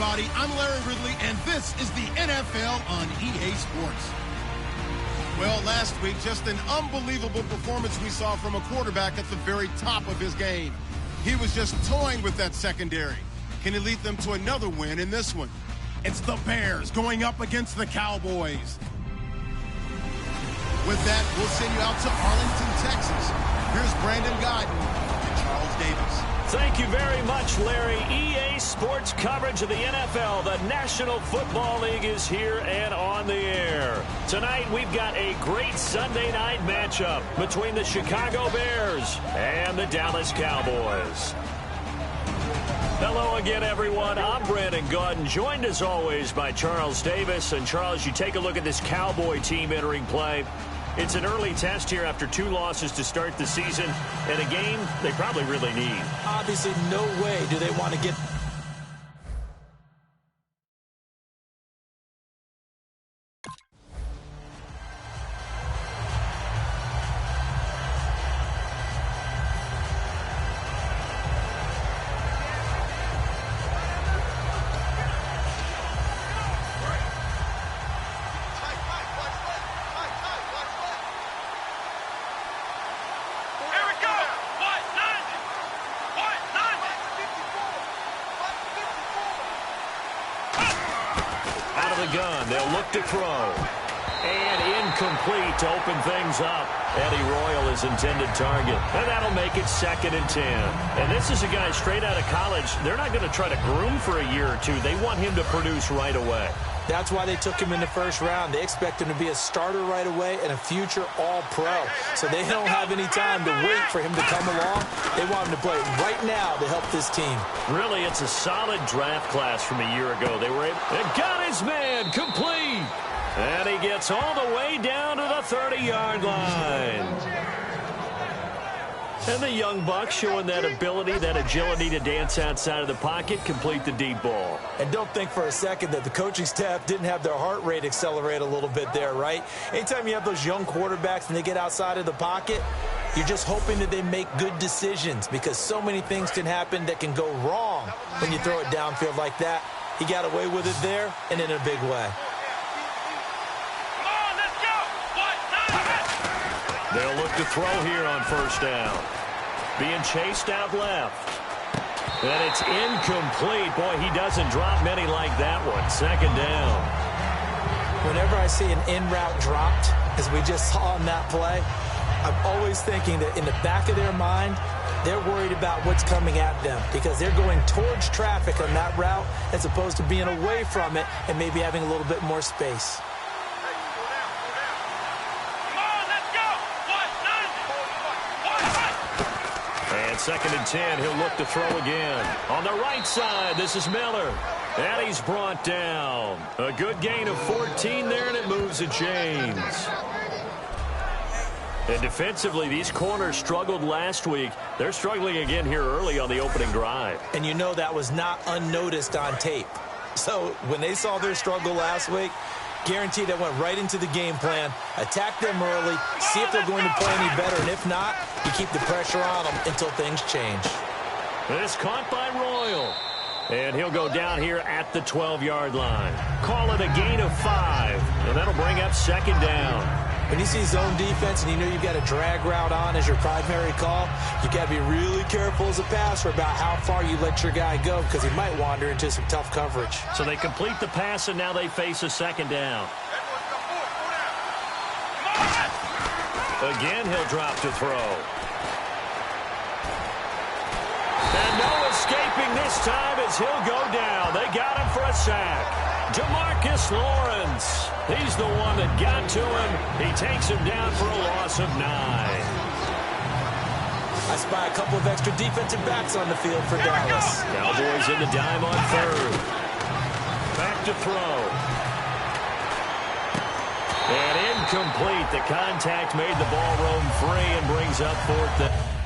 everybody. I'm Larry Ridley, and this is the NFL on EA Sports. Well, last week, just an unbelievable performance we saw from a quarterback at the very top of his game. He was just toying with that secondary. Can he lead them to another win in this one? It's the Bears going up against the Cowboys. With that, we'll send you out to Arlington, Texas. Here's Brandon Guyton and Charles Davis. Thank you very much, Larry. EA Sports coverage of the NFL. The National Football League is here and on the air. Tonight, we've got a great Sunday night matchup between the Chicago Bears and the Dallas Cowboys. Hello again, everyone. I'm Brandon Guyton, joined as always by Charles Davis. And Charles, you take a look at this Cowboy team entering play. It's an early test here after 2 losses to start the season, and a game they probably really need. Obviously, no way do they want to get... Gun. They'll look to throw. And incomplete to open things up. Eddie Royal is intended target. And that'll make it 2nd and 10. And this is a guy straight out of college. They're not going to try to groom for a year or two. They want him to produce right away. That's why they took him in the first round. They expect him to be a starter right away and a future all-pro. So they don't have any time to wait for him to come along. They want him to play right now to help this team. Really, it's a solid draft class from a year ago. They were able... And got his man complete. And he gets all the way down to the 30-yard line. And the young buck showing that ability, that agility to dance outside of the pocket, complete the deep ball. And don't think for a second that the coaching staff didn't have their heart rate accelerate a little bit there, right? Anytime you have those young quarterbacks and they get outside of the pocket, you're just hoping that they make good decisions because so many things can happen that can go wrong when you throw it downfield like that. He got away with it there and in a big way. They'll look to throw here on first down. Being chased out left. And it's incomplete. Boy, he doesn't drop many like that one. 2nd down. Whenever I see an in-route dropped, as we just saw in that play, I'm always thinking that in the back of their mind, they're worried about what's coming at them because they're going towards traffic on that route as opposed to being away from it and maybe having a little bit more space. And 2nd and 10, he'll look to throw again. On the right side, this is Miller. And he's brought down. A good gain of 14 there, and it moves the chains. And defensively, these corners struggled last week. They're struggling again here early on the opening drive. And you know that was not unnoticed on tape. So when they saw their struggle last week, guaranteed that went right into the game plan. Attack them early, see if they're going to play any better, and if not, you keep the pressure on them until things change. It's caught by Royal. And he'll go down here at the 12-yard line. Call it a gain of 5, and that'll bring up 2nd down. When you see zone defense and you know you've got a drag route on as your primary call, you've got to be really careful as a passer about how far you let your guy go because he might wander into some tough coverage. So they complete the pass, and now they face a 2nd down. Again, he'll drop to throw. And no escaping this time as he'll go down. They got him for a sack. DeMarcus Lawrence. He's the one that got to him. He takes him down for a loss of 9. I spy a couple of extra defensive backs on the field for Dallas. Cowboys in the dime on 3rd. Back to throw. And incomplete. The contact made the ball roam free and brings up 4th down.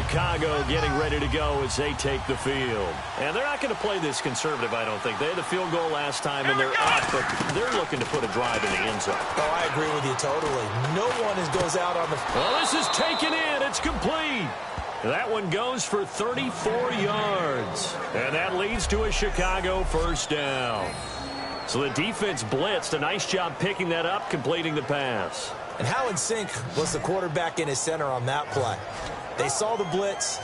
Chicago getting ready to go as they take the field. And they're not going to play this conservative, I don't think. They had the field goal last time, and they're up, but they're looking to put a drive in the end zone. Oh, I agree with you totally. No one goes out on the... Well, this is taken in. It's complete. That one goes for 34 yards. And that leads to a Chicago first down. So the defense blitzed. A nice job picking that up, completing the pass. And how in sync was the quarterback in his center on that play? They saw the blitz,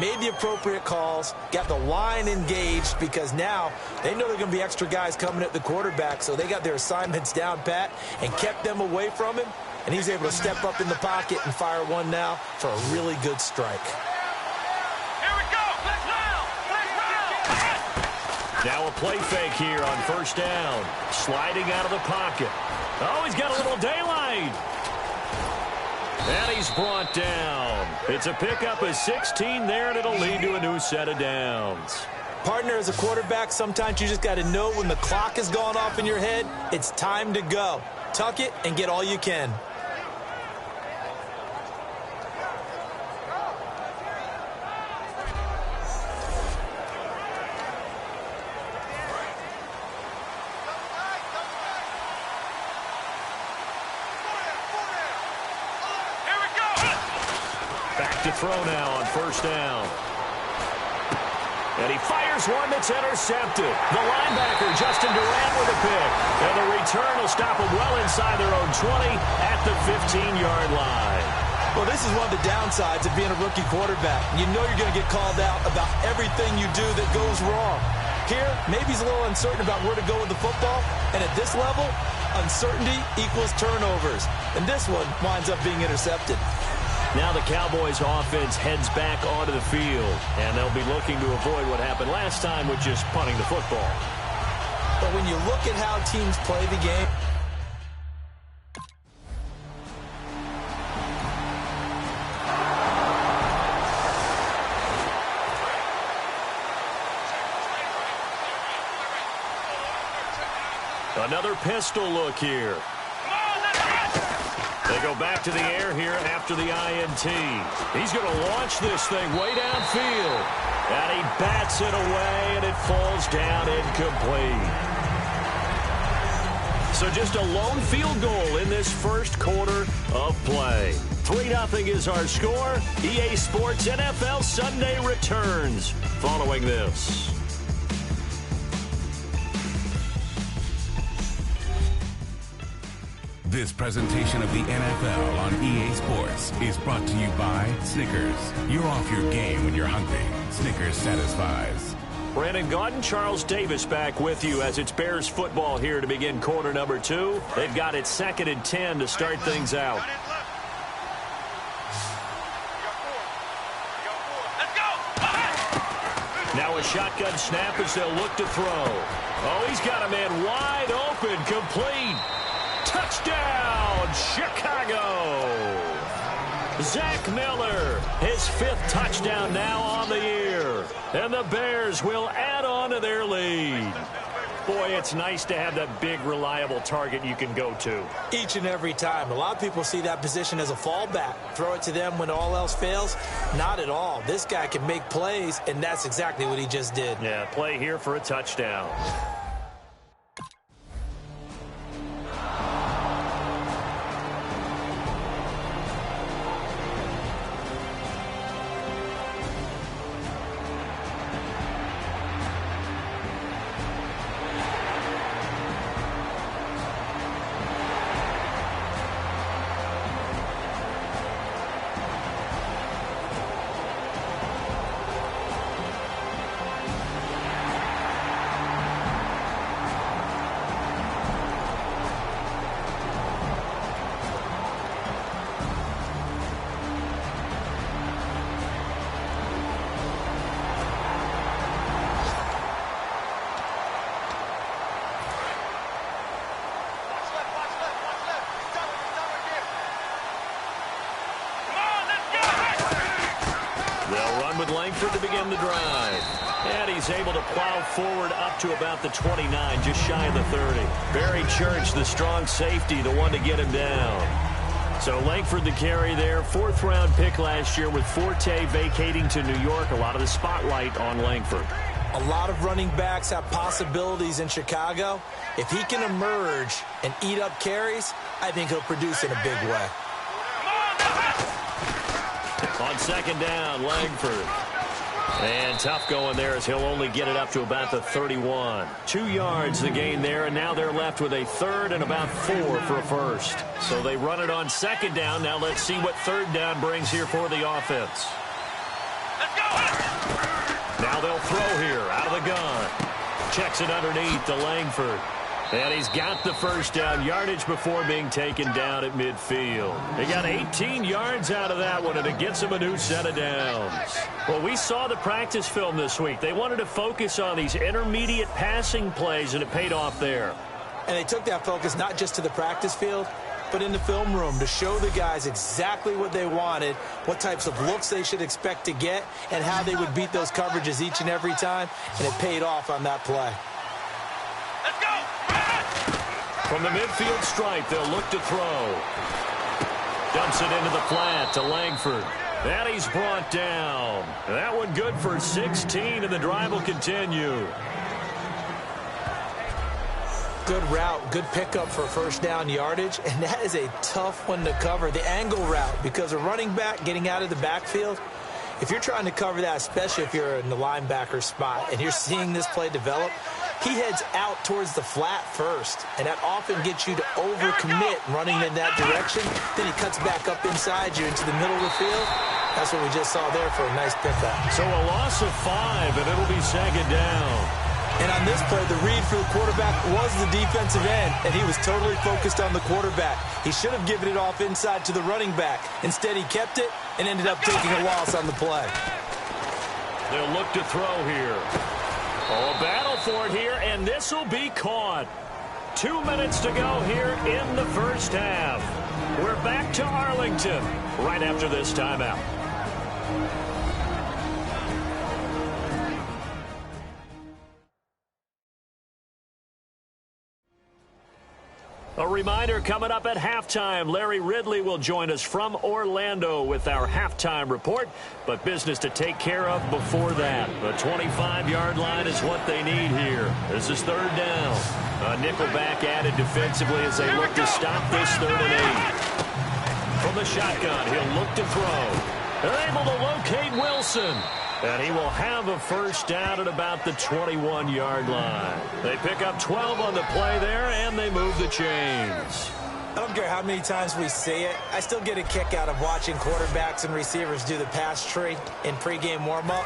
made the appropriate calls, got the line engaged because now they know there are going to be extra guys coming at the quarterback, so they got their assignments down pat and kept them away from him, and he's able to step up in the pocket and fire one now for a really good strike. Here we go. Let's round. Now a play fake here on first down. Sliding out of the pocket. Oh, he's got a little daylight. And he's brought down. It's a pickup of 16 there, and it'll lead to a new set of downs. Partner, as a quarterback, sometimes you just got to know when the clock has gone off in your head, it's time to go. Tuck it and get all you can. Throw now on first down. And he fires one that's intercepted. The linebacker, Justin Durant, with a pick. And the return will stop him well inside their own 20 at the 15-yard line. Well, this is one of the downsides of being a rookie quarterback. You know you're going to get called out about everything you do that goes wrong. Here, maybe he's a little uncertain about where to go with the football. And at this level, uncertainty equals turnovers. And this one winds up being intercepted. Now the Cowboys offense heads back onto the field, and they'll be looking to avoid what happened last time with just punting the football. But when you look at how teams play the game, another pistol look here. They go back to the air here after the INT. He's going to launch this thing way downfield. And he bats it away, and it falls down incomplete. So just a lone field goal in this first quarter of play. 3-0 is our score. EA Sports NFL Sunday returns following this. This presentation of the NFL on EA Sports is brought to you by Snickers. You're off your game when you're hungry. Snickers satisfies. Brandon Gaudin, Charles Davis back with you as it's Bears football here to begin quarter number 2. They've got it 2nd and 10 to start things out. Now a shotgun snap as they'll look to throw. Oh, he's got a man wide open, complete. Touchdown, Chicago! Zach Miller, his 5th touchdown now on the year. And the Bears will add on to their lead. Boy, it's nice to have that big, reliable target you can go to. Each and every time. A lot of people see that position as a fallback. Throw it to them when all else fails. Not at all. This guy can make plays, and that's exactly what he just did. Yeah, play here for a touchdown. To begin the drive. And he's able to plow forward up to about the 29, just shy of the 30. Barry Church, the strong safety, the one to get him down. So Langford the carry there, 4th-round pick last year with Forte vacating to New York. A lot of the spotlight on Langford. A lot of running backs have possibilities in Chicago. If he can emerge and eat up carries, I think he'll produce in a big way. On 2nd down, Langford. And tough going there as he'll only get it up to about the 31. 2 yards the gain there, and now they're left with a 3rd and about 4 for a first. So they run it on 2nd down. Now let's see what 3rd down brings here for the offense. Let's go! Now they'll throw here out of the gun. Checks it underneath to Langford. And he's got the 1st down yardage before being taken down at midfield. He got 18 yards out of that one, and it gets him a new set of downs. Well, we saw the practice film this week. They wanted to focus on these intermediate passing plays, and it paid off there. And they took that focus not just to the practice field, but in the film room to show the guys exactly what they wanted, what types of looks they should expect to get, and how they would beat those coverages each and every time, and it paid off on that play. Let's go! From the midfield stripe, they'll look to throw. Dumps it into the flat to Langford. And he's brought down. That one good for 16, and the drive will continue. Good route, good pickup for 1st down yardage, and that is a tough one to cover, the angle route, because a running back getting out of the backfield, if you're trying to cover that, especially if you're in the linebacker spot and you're seeing this play develop, he heads out towards the flat first, and that often gets you to overcommit running in that direction. Then he cuts back up inside you into the middle of the field. That's what we just saw there for a nice pickup. So a loss of 5, and it'll be 2nd down. And on this play, the read for the quarterback was the defensive end, and he was totally focused on the quarterback. He should have given it off inside to the running back. Instead, he kept it and ended up taking a loss on the play. They'll look to throw here. Oh, a battle for it here, and this will be caught. 2 minutes to go here in the 1st half. We're back to Arlington right after this timeout. A reminder coming up at halftime, Larry Ridley will join us from Orlando with our halftime report, but business to take care of before that. The 25-yard line is what they need here. This is 3rd down. A nickelback added defensively as they look to stop this 3rd and 8. From the shotgun, he'll look to throw. They're able to locate Wilson. And he will have a 1st down at about the 21-yard line. They pick up 12 on the play there, and they move the chains. I don't care how many times we see it. I still get a kick out of watching quarterbacks and receivers do the pass tree in pregame warm-up.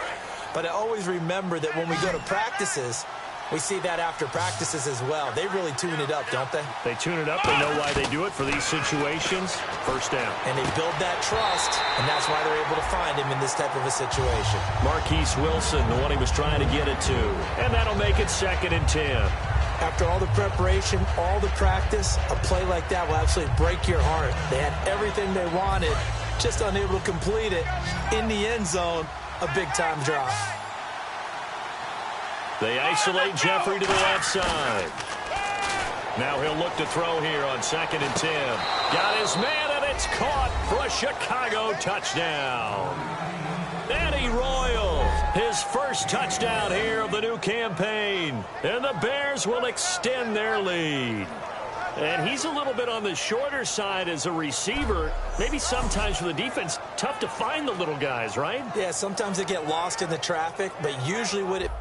But I always remember that when we go to practices, we see that after practices as well. They really tune it up, don't they? They tune it up. They know why they do it for these situations. 1st down. And they build that trust, and that's why they're able to find him in this type of a situation. Marquise Wilson, the one he was trying to get it to. And that'll make it 2nd and 10. After all the preparation, all the practice, a play like that will absolutely break your heart. They had everything they wanted, just unable to complete it. In the end zone, a big-time drop. They isolate Jeffrey to the left side. Now he'll look to throw here on 2nd and 10. Got his man, and it's caught for a Chicago touchdown. Eddie Royal, his 1st touchdown here of the new campaign. And the Bears will extend their lead. And he's a little bit on the shorter side as a receiver. Maybe sometimes for the defense, tough to find the little guys, right? Yeah, sometimes they get lost in the traffic, but usually what it...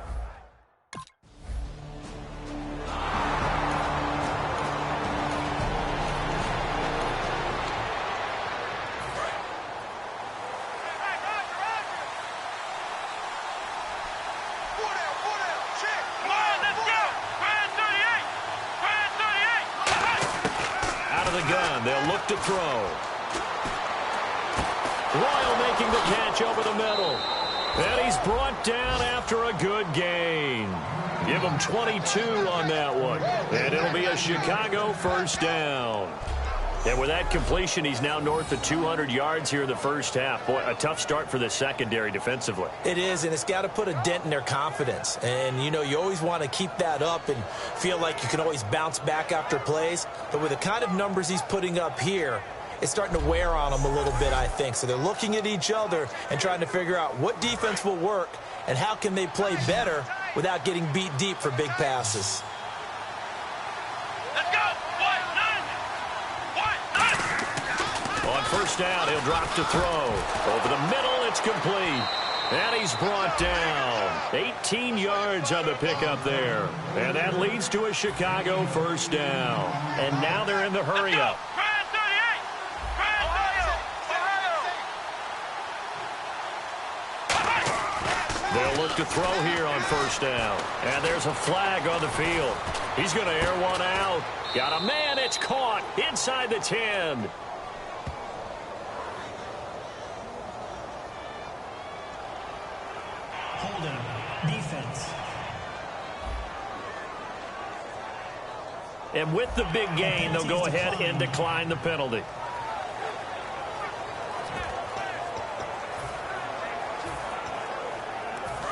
They'll look to throw. Royal making the catch over the middle. And he's brought down after a good gain. Give him 22 on that one. And it'll be a Chicago 1st down. And with that completion, he's now north of 200 yards here in the 1st half. Boy, a tough start for the secondary defensively. It is, and it's got to put a dent in their confidence. And, you know, you always want to keep that up and feel like you can always bounce back after plays. But with the kind of numbers he's putting up here, it's starting to wear on them a little bit, I think. So they're looking at each other and trying to figure out what defense will work and how can they play better without getting beat deep for big passes. Let's go. On first down, he'll drop to throw. Over the middle, it's complete. And he's brought down. 18 yards on the pickup there. And that leads to a Chicago first down. And now they're in the hurry-up. They'll look to throw here on first down. And there's a flag on the field. He's going to air one out. Got a man. It's caught inside the 10. Holding. Defense. And with the big gain, they'll go ahead and decline the penalty.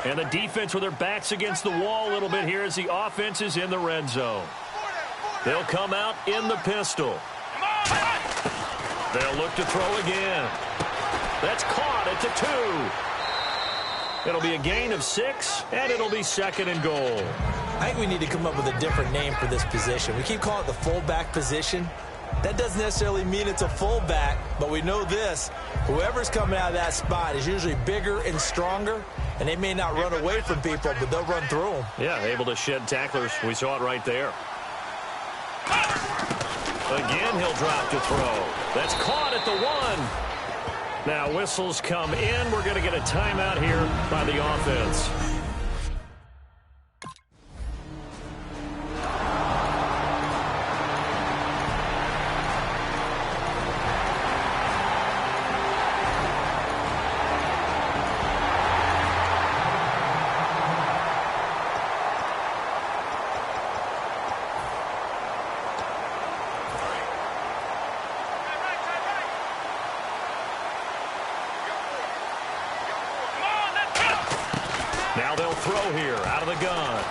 And the defense with their backs against the wall a little bit here as the offense is in the red zone. They'll come out in the pistol. They'll look to throw again. That's caught at the 2. It'll be a gain of 6, and it'll be second and goal. I think we need to come up with a different name for this position. We keep calling it the fullback position. That doesn't necessarily mean it's a fullback, but we know this. Whoever's coming out of that spot is usually bigger and stronger, and they may not run away from people, but they'll run through them. Yeah, able to shed tacklers. We saw it right there. Again, he'll drop to throw. That's caught at the 1. Now whistles come in. We're going to get a timeout here by the offense. Now they'll throw here out of the gun.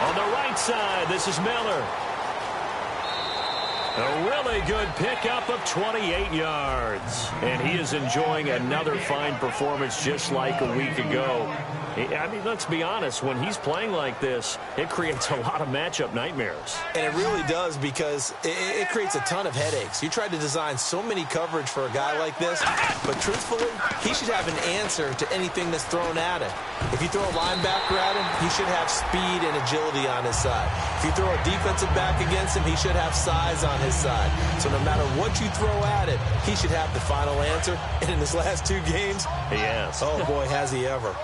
On the right side, this is Miller. A really good pickup of 28 yards. And he is enjoying another fine performance just like a week ago. I mean, let's be honest. When he's playing like this, it creates a lot of matchup nightmares. And it really does because it creates a ton of headaches. You try to design so many coverage for a guy like this, but truthfully, he should have an answer to anything that's thrown at him. If you throw a linebacker at him, he should have speed and agility on his side. If you throw a defensive back against him, he should have size on his side. So no matter what you throw at him, he should have the final answer. And in his last 2 games, he has. Oh, boy, has he ever.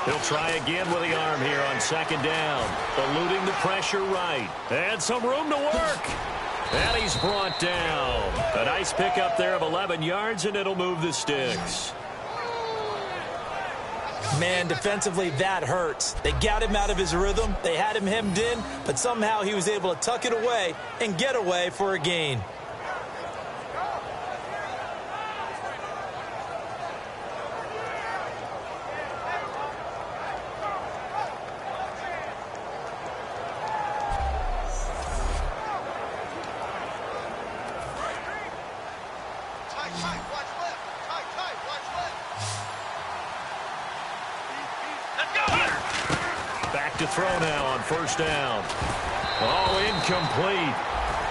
He'll try again with the arm here on second down. Eluding the pressure right. And some room to work. And he's brought down. A nice pickup there of 11 yards, and it'll move the sticks. Man, defensively, that hurts. They got him out of his rhythm. They had him hemmed in, but somehow he was able to tuck it away and get away for a gain. To throw now on first down. Oh, incomplete.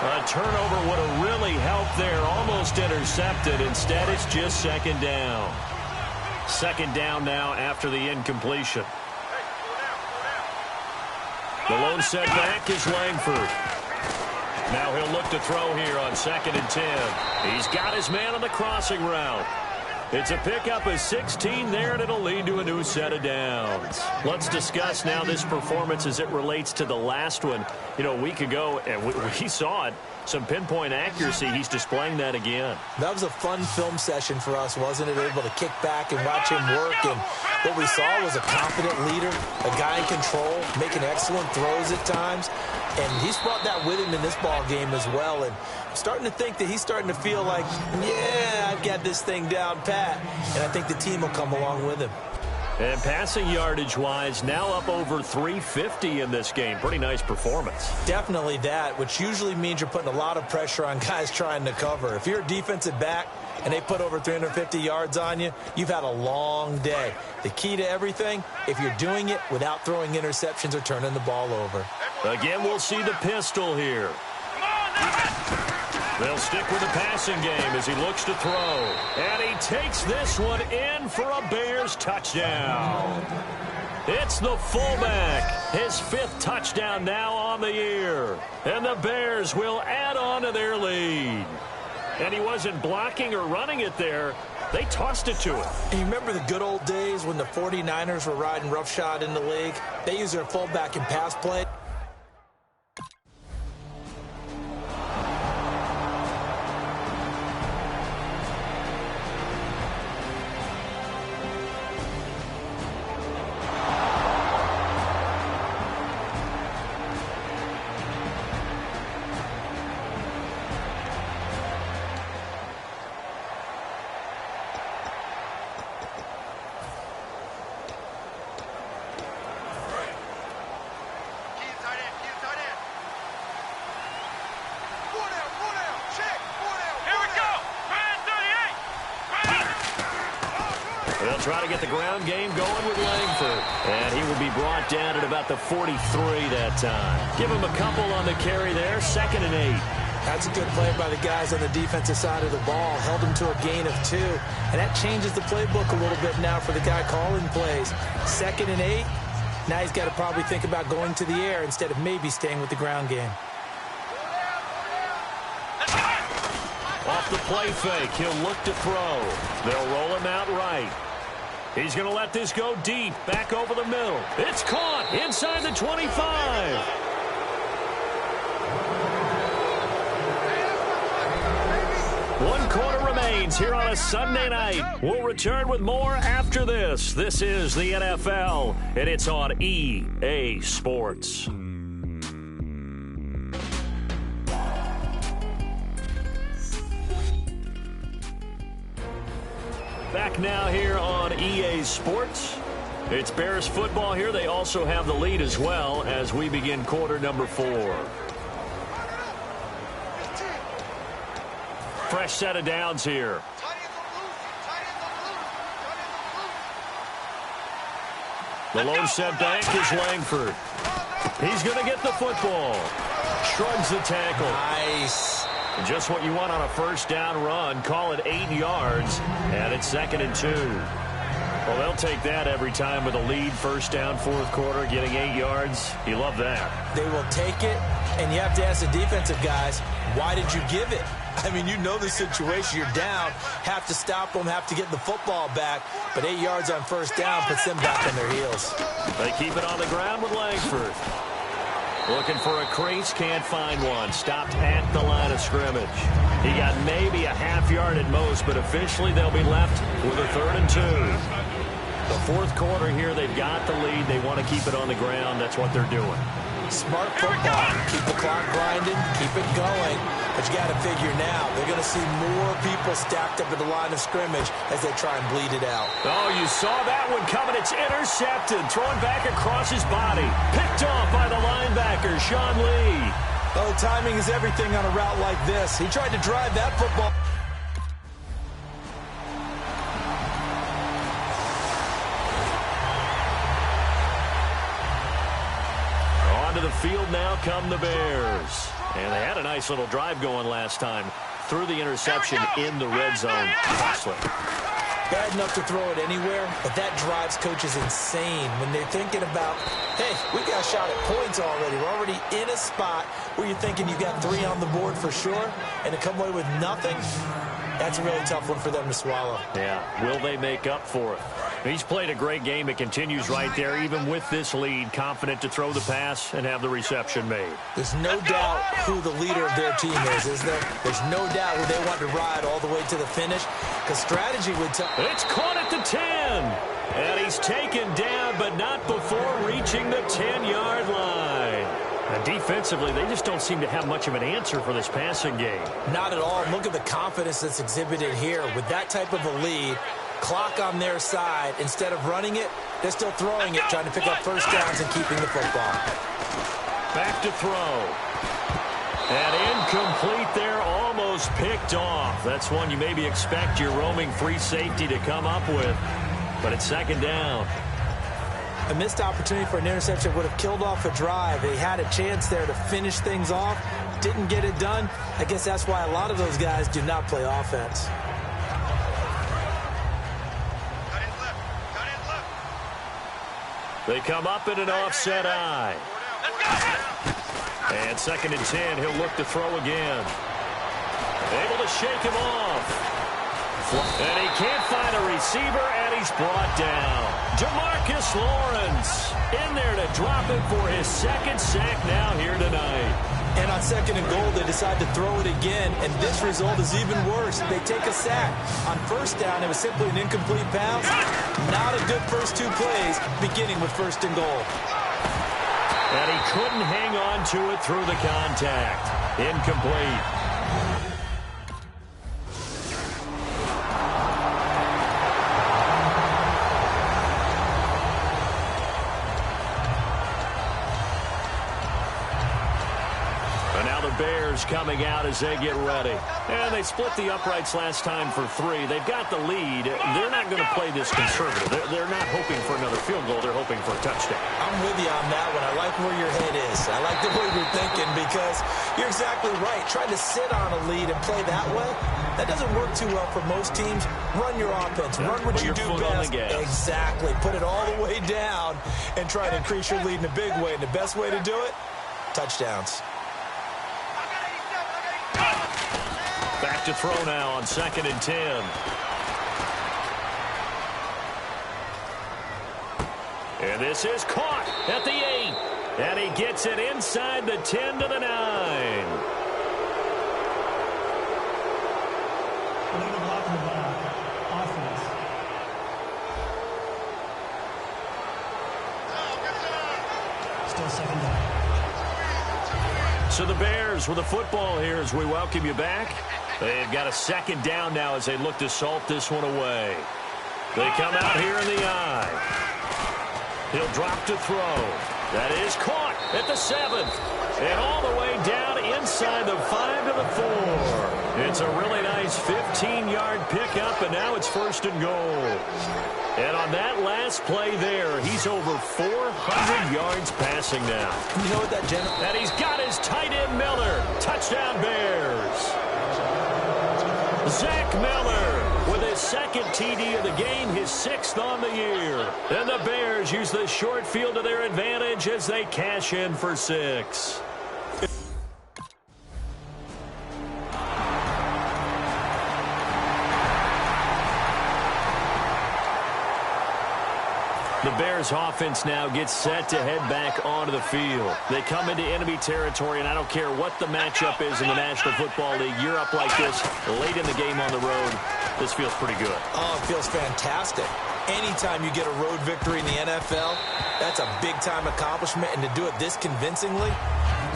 A turnover would have really helped there. Almost intercepted. Instead, it's just second down. Second down now after the incompletion. The lone setback is Langford. Now he'll look to throw here on second and 10. He's got his man on the crossing route. It's a pickup of 16 there, and it'll lead to a new set of downs. Let's discuss now this performance as it relates to the last one. You know, a week ago, and we saw it. Some pinpoint accuracy. He's displaying that again. That was a fun film session for us, wasn't it? Able to kick back and watch him work. And what we saw was a confident leader, a guy in control, making excellent throws at times. And he's brought that with him in this ball game as well. And I'm starting to think that he's starting to feel like, yeah, I've got this thing down pat. And I think the team will come along with him. And passing yardage-wise, now up over 350 in this game. Pretty nice performance. Definitely that, which usually means you're putting a lot of pressure on guys trying to cover. If you're a defensive back and they put over 350 yards on you, you've had a long day. The key to everything, if you're doing it without throwing interceptions or turning the ball over. Again, we'll see the pistol here. They'll stick with the passing game as he looks to throw. And he takes this one in for a Bears touchdown. It's the fullback. His 5th touchdown now on the year. And the Bears will add on to their lead. And he wasn't blocking or running it there. They tossed it to him. And you remember the good old days when the 49ers were riding roughshod in the league? They used their fullback in pass play. They'll try to get the ground game going with Langford. And he will be brought down at about the 43 that time. Give him a couple on the carry there. 2nd and 8. That's a good play by the guys on the defensive side of the ball. Held him to a gain of 2. And that changes the playbook a little bit now for the guy calling plays. 2nd and 8. Now he's got to probably think about going to the air instead of maybe staying with the ground game. Off the play fake, he'll look to throw. They'll roll him out right. He's going to let this go deep, back over the middle. It's caught inside the 25. One quarter remains here on a Sunday night. We'll return with more after this. This is the NFL, and it's on EA Sports. Back now here on EA Sports. It's Bears football here. They also have the lead as well as we begin quarter number 4. Fresh set of downs here. The low set back is Langford. He's going to get the football. Shrugs the tackle. Nice. Just what you want on a first down run. Call it 8 yards, and it's 2nd and 2. Well, they'll take that every time with a lead. First down, 4th quarter, getting 8 yards. You love that. They will take it, and you have to ask the defensive guys, why did you give it? I mean, you know the situation. You're down, have to stop them, have to get the football back, but 8 yards on first down puts them back on their heels. They keep it on the ground with Langford. Looking for a crease, can't find one. Stopped at the line of scrimmage. He got maybe a half yard at most, but officially they'll be left with a 3rd and 2. The 4th quarter here, they've got the lead. They want to keep it on the ground. That's what they're doing. Smart football. Keep the clock grinding, keep it going. But you got to figure now, they're going to see more people stacked up at the line of scrimmage as they try and bleed it out. Oh, you saw that one coming. It's intercepted. Thrown back across his body. Picked off by the linebacker, Sean Lee. Oh, timing is everything on a route like this. He tried to drive that football. Onto the field now come the Bears. And they had a nice little drive going last time. Threw the interception in the red zone. Costly. Bad enough to throw it anywhere, but that drives coaches insane when they're thinking about, hey, we got a shot at points already. We're already in a spot where you're thinking you got 3 on the board for sure, and to come away with nothing, that's a really tough one for them to swallow. Yeah, will they make up for it? He's played a great game. It continues right there, even with this lead, confident to throw the pass and have the reception made. There's no doubt who the leader of their team is there? There's no doubt who they want to ride all the way to the finish, because strategy would tell. It's caught at the 10. And he's taken down, but not before reaching the 10-yard line. And defensively, they just don't seem to have much of an answer for this passing game. Not at all. Look at the confidence that's exhibited here. With that type of a lead, Clock on their side. Instead of running it, they're still throwing it, trying to pick up first downs and keeping the football. Back to throw. And incomplete there, almost picked off. That's one you maybe expect your roaming free safety to come up with. But it's second down. A missed opportunity for an interception would have killed off a drive. They had a chance there to finish things off. Didn't get it done. I guess that's why a lot of those guys do not play offense. They come up in an offset eye. And second and 10, he'll look to throw again. Able to shake him off. And he can't find a receiver, and he's brought down. Jamarcus Lawrence in there to drop him for his second sack now here tonight. And on second and goal, they decide to throw it again, and this result is even worse. They take a sack. On first down, it was simply an incomplete pass. Not a good first two plays, beginning with first and goal. And he couldn't hang on to it through the contact. Incomplete. Bears coming out as they get ready. And they split the uprights last time for 3. They've got the lead. They're not going to play this conservative. They're not hoping for another field goal. They're hoping for a touchdown. I'm with you on that one. I like where your head is. I like the way you're thinking because you're exactly right. Trying to sit on a lead and play that way, that doesn't work too well for most teams. Run your offense. Run what you do best. Exactly. Put it all the way down and try to increase your lead in a big way. And the best way to do it, touchdowns. Back to throw now on second and 10. And this is caught at the 8. And he gets it inside the 10 to the 9. Illegal block on the ball. Offense. Still second down. So the Bears with the football here as we welcome you back. They've got a second down now as they look to salt this one away. They come out here in the eye. He'll drop to throw. That is caught at the 7th. And all the way down inside the 5 to the 4. It's a really nice 15-yard pickup, and now it's first and goal. And on that last play there, he's over 400 yards passing now. You know what that gentleman... And he's got his tight end Miller. Touchdown Bears. Zach Miller with his second TD of the game, his 6th on the year. And the Bears use the short field to their advantage as they cash in for 6. The Bears offense now gets set to head back onto the field. They come into enemy territory, and I don't care what the matchup is in the National Football League. You're up like this late in the game on the road. This feels pretty good. Oh, it feels fantastic. Anytime you get a road victory in the NFL, that's a big-time accomplishment, and to do it this convincingly,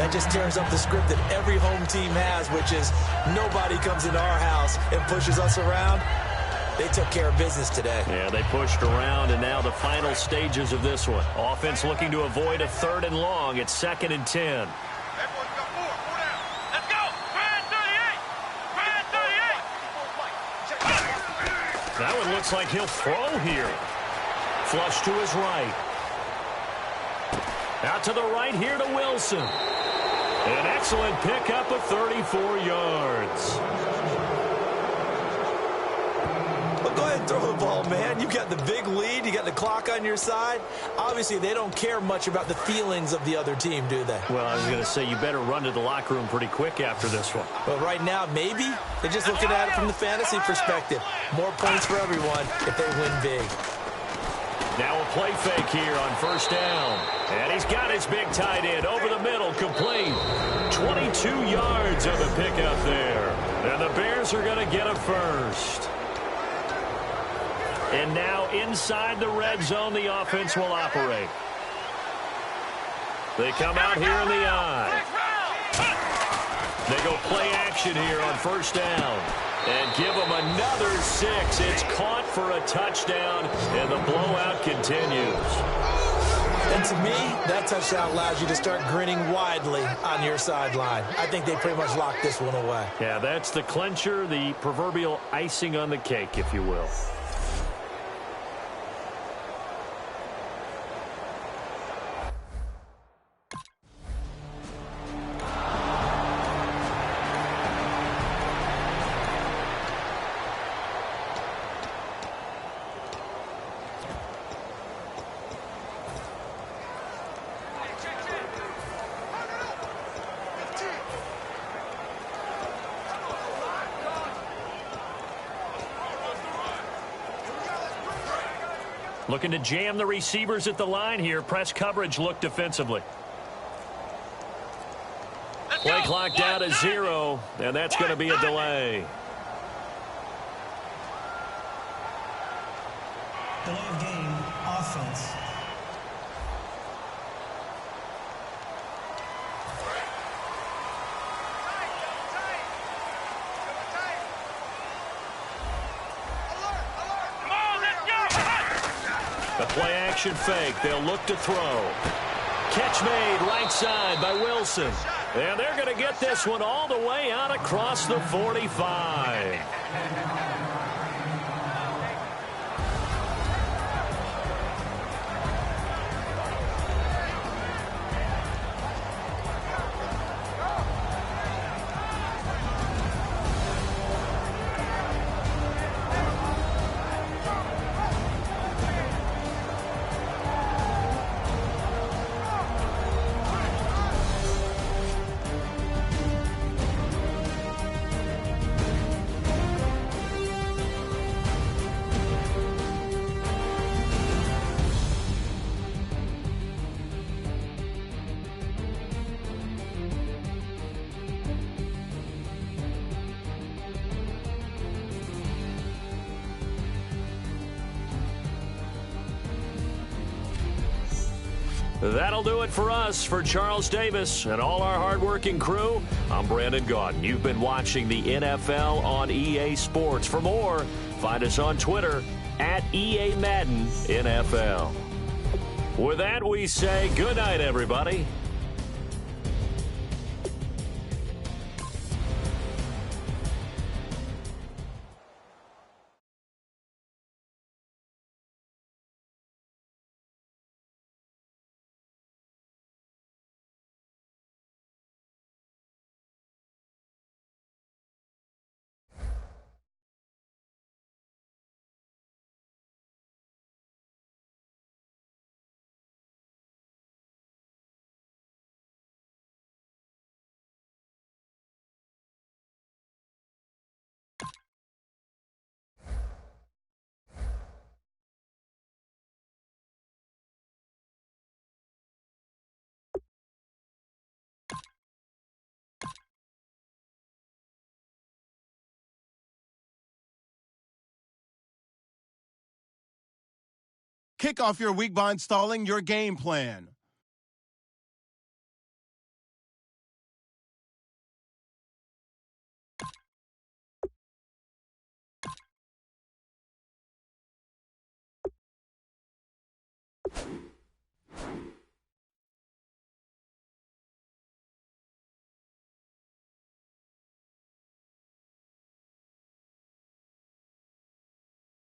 that just tears up the script that every home team has, which is nobody comes into our house and pushes us around. They took care of business today. Yeah, they pushed around, and now the final stages of this one. Offense looking to avoid a 3rd and long. It's 2nd and 10. Everyone's got 4 down. Let's go. Brad 38. Brad 38. That one looks like he'll throw here. Flush to his right. Out to the right here to Wilson. An excellent pickup of 34 yards. Go ahead and throw the ball, man. You got the big lead. You got the clock on your side. Obviously, they don't care much about the feelings of the other team, do they? Well, I was going to say you better run to the locker room pretty quick after this one. But right now, maybe they're just looking at it from the fantasy perspective. More points for everyone if they win big. Now a play fake here on first down. And he's got his big tight end over the middle, complete. 22 yards of a pickup there. And the Bears are going to get a first. And now inside the red zone, the offense will operate. They come out here in the eye. They go play action here on first down. And give them another 6. It's caught for a touchdown, and the blowout continues. And to me, that touchdown allows you to start grinning widely on your sideline. I think they pretty much locked this one away. Yeah, that's the clincher, the proverbial icing on the cake, if you will. Looking to jam the receivers at the line here. Press coverage look defensively. Play clock down to 0, and that's going to be a delay. Delay of game, offense. The play-action fake. They'll look to throw. Catch made right side by Wilson. And they're going to get this one all the way out across the 45. That'll do it for us. For Charles Davis and all our hardworking crew, I'm Brandon Gaudin. You've been watching the NFL on EA Sports. For more, find us on Twitter at EA Madden NFL. With that, we say good night, everybody. Kick off your week by installing your game plan.